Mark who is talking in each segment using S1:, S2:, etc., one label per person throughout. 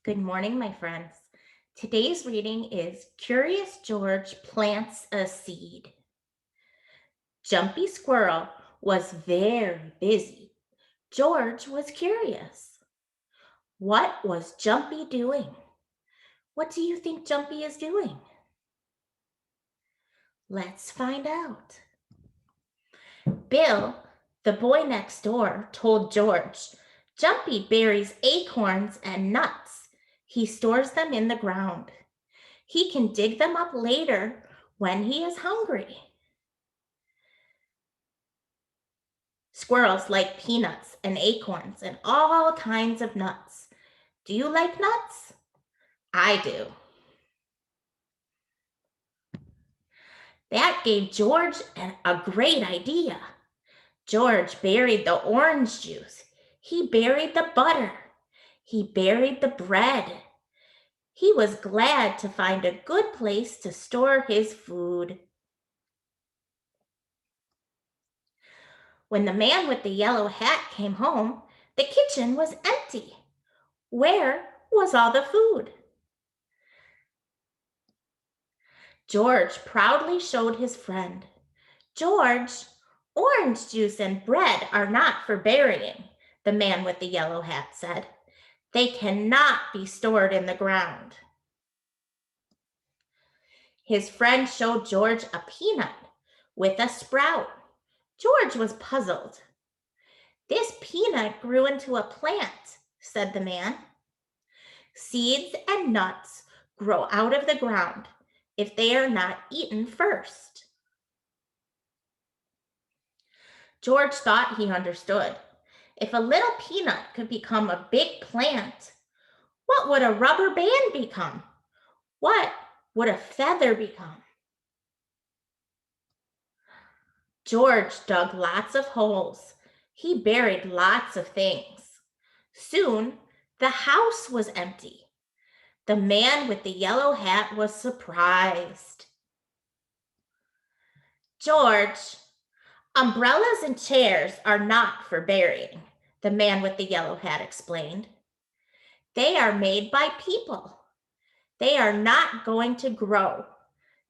S1: Good morning, my friends. Today's reading is Curious George Plants a Seed. Jumpy Squirrel was very busy. George was curious. What was Jumpy doing? What do you think Jumpy is doing? Let's find out. Bill, the boy next door, told George, Jumpy buries acorns and nuts. He stores them in the ground. He can dig them up later when he is hungry. Squirrels like peanuts and acorns and all kinds of nuts. Do you like nuts? I do. That gave George a great idea. George buried the orange juice. He buried the butter. He buried the bread. He was glad to find a good place to store his food. When the man with the yellow hat came home, the kitchen was empty. Where was all the food? George proudly showed his friend. George, orange juice and bread are not for burying, the man with the yellow hat said. They cannot be stored in the ground. His friend showed George a peanut with a sprout. George was puzzled. This peanut grew into a plant, said the man. Seeds and nuts grow out of the ground if they are not eaten first. George thought he understood. If a little peanut could become a big plant, what would a rubber band become? What would a feather become? George dug lots of holes. He buried lots of things. Soon, the house was empty. The man with the yellow hat was surprised. George, umbrellas and chairs are not for burying, the man with the yellow hat explained. They are made by people. They are not going to grow.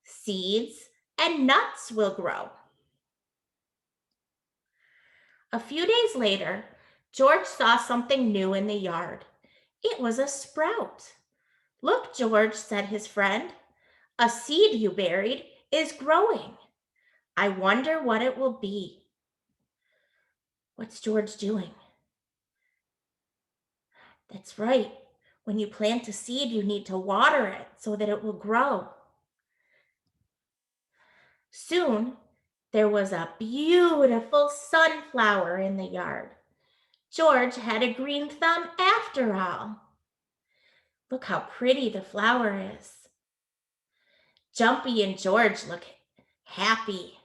S1: Seeds and nuts will grow. A few days later, George saw something new in the yard. It was a sprout. Look, George, said his friend. A seed you buried is growing. I wonder what it will be. What's George doing? That's right. When you plant a seed, you need to water it so that it will grow. Soon, there was a beautiful sunflower in the yard. George had a green thumb after all. Look how pretty the flower is. Jumpy and George look happy.